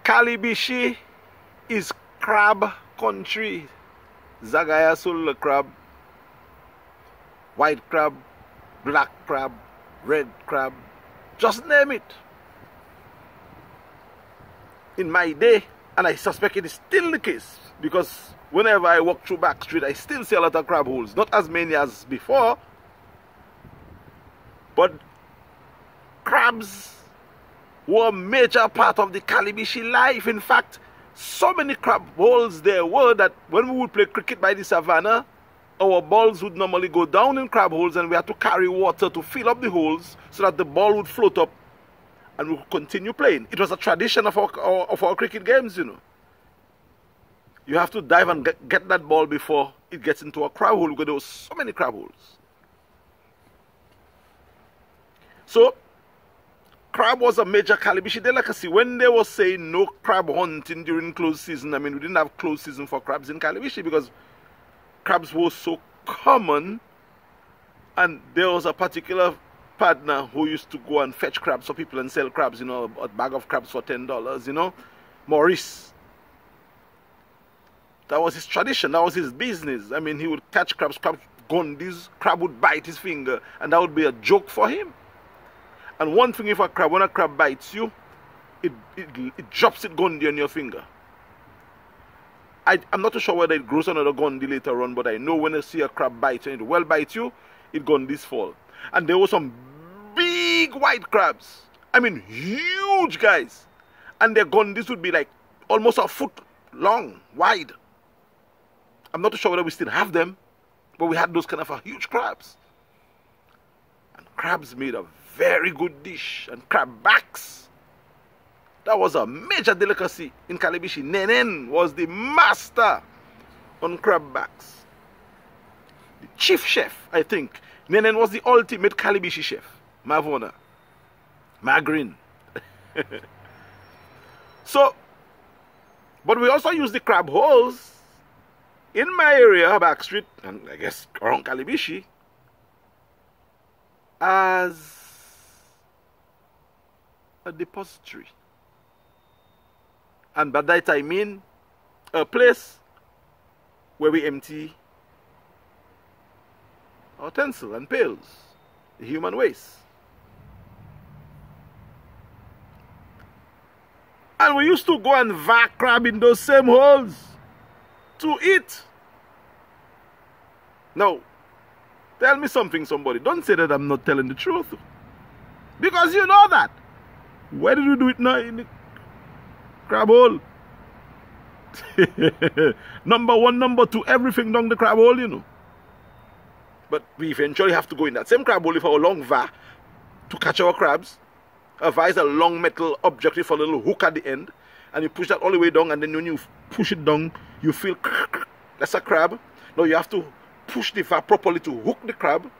Calibishie is crab country. Zagaya sul crab, white crab, black crab, red crab, just name it. In my day, and I suspect it is still the case, because whenever I walk through back street, I still see a lot of crab holes. Not as many as before, but crabs were a major part of the Calibishie life. In fact, so many crab holes there were that when we would play cricket by the savannah, our balls would normally go down in crab holes and we had to carry water to fill up the holes so that the ball would float up and we could continue playing. It was a tradition of our cricket games, you know. You have to dive and get that ball before it gets into a crab hole, because there were so many crab holes. So, crab was a major Calibishie delicacy. When they were saying no crab hunting during closed season, I mean, we didn't have closed season for crabs in Calibishie because crabs were so common, and there was a particular partner who used to go and fetch crabs for people and sell crabs, you know, a bag of crabs for $10, you know, Maurice. That was his tradition, that was his business. I mean, he would catch crabs, gondis, crab would bite his finger, and that would be a joke for him. And one thing, if when a crab bites you, it drops it gondi on your finger. I'm not too sure whether it grows another gondi later on, but I know when I see a crab bite and it well bites you, it gondis fall. And there were some big white crabs. I mean, huge guys. And their gondis would be like almost a foot long, wide. I'm not too sure whether we still have them, but we had those kind of huge crabs. And crabs made a very good dish. And crab backs, that was a major delicacy in Calibishie. Nenen was the master on crab backs. The chief chef, I think. Nenen was the ultimate Calibishie chef. Mavona. Magrin. So, but we also use the crab holes in my area, Back Street, and I guess around Calibishie, as a depository. And by that I mean a place where we empty our utensil and pails, the human waste. And we used to go and vac crab in those same holes to eat. Now, tell me something, somebody. Don't say that I'm not telling the truth, because you know that. Where did we do it now? In the crab hole. Number one, number two, everything down the crab hole, you know. But we eventually have to go in that same crab hole with our long va to catch our crabs. A va is a long metal object with a little hook at the end, and you push that all the way down, and then when you push it down, you feel that's a crab. Now you have to push the va properly to hook the crab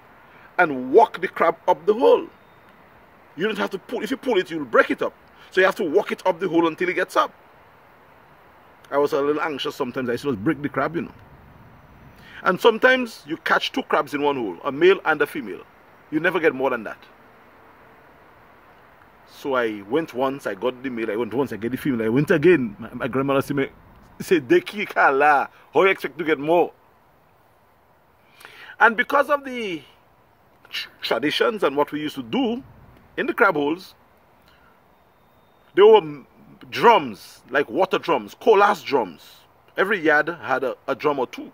and walk the crab up the hole. You don't have to pull. If you pull it, you'll break it up. So you have to walk it up the hole until it gets up. I was a little anxious sometimes. I used to just break the crab, you know. And sometimes you catch two crabs in one hole, a male and a female. You never get more than that. So I went once, I got the male. I went once, I get the female. I went again. My grandmother said, Deki kala, how you expect to get more? And because of the traditions and what we used to do in the crab holes, there were drums, like water drums, colas drums. Every yard had a drum or two.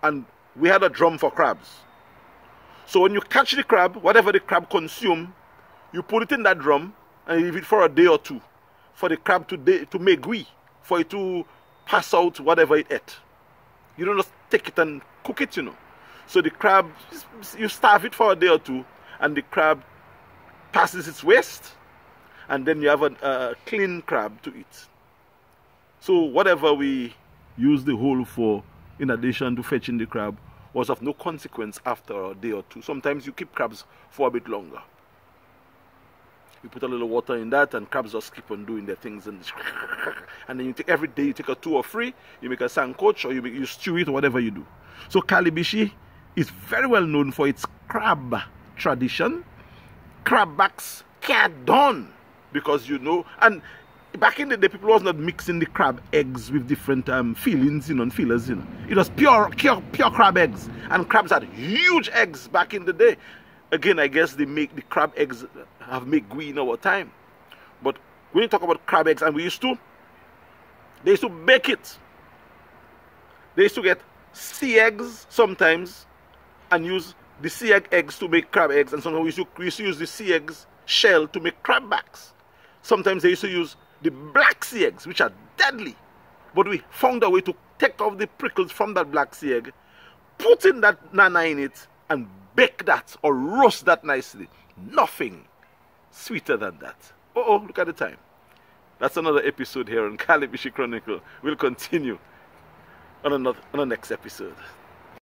And we had a drum for crabs. So when you catch the crab, whatever the crab consumes, you put it in that drum and leave it for a day or two for the crab to make gui, for it to pass out whatever it ate. You don't just take it and cook it, you know. So the crab, you starve it for a day or two, and the crab passes its waste, and then you have a clean crab to eat. So whatever we use the hole for, in addition to fetching the crab, was of no consequence after a day or two. Sometimes you keep crabs for a bit longer. You put a little water in that, and crabs just keep on doing their things. And then you take every day, you take a 2 or 3, you make a sandcoach, or you stew it, or whatever you do. So Calibishie is very well known for its crab tradition. Crab backs can't done, because you know, and back in the day, people was not mixing the crab eggs with different fillings, and fillers, It was pure crab eggs. And crabs had huge eggs back in the day. Again, I guess the crab eggs have made green over time. But when you talk about crab eggs, and they used to bake it. They used to get sea eggs sometimes and use the sea eggs to make crab eggs, and sometimes we used to use the sea eggs shell to make crab backs. Sometimes they used to use the black sea eggs, which are deadly. But we found a way to take off the prickles from that black sea egg, put in that nana in it, and bake that or roast that nicely. Nothing sweeter than that. Uh-oh, look at the time. That's another episode here on Calibishie Chronicle. We'll continue on the next episode.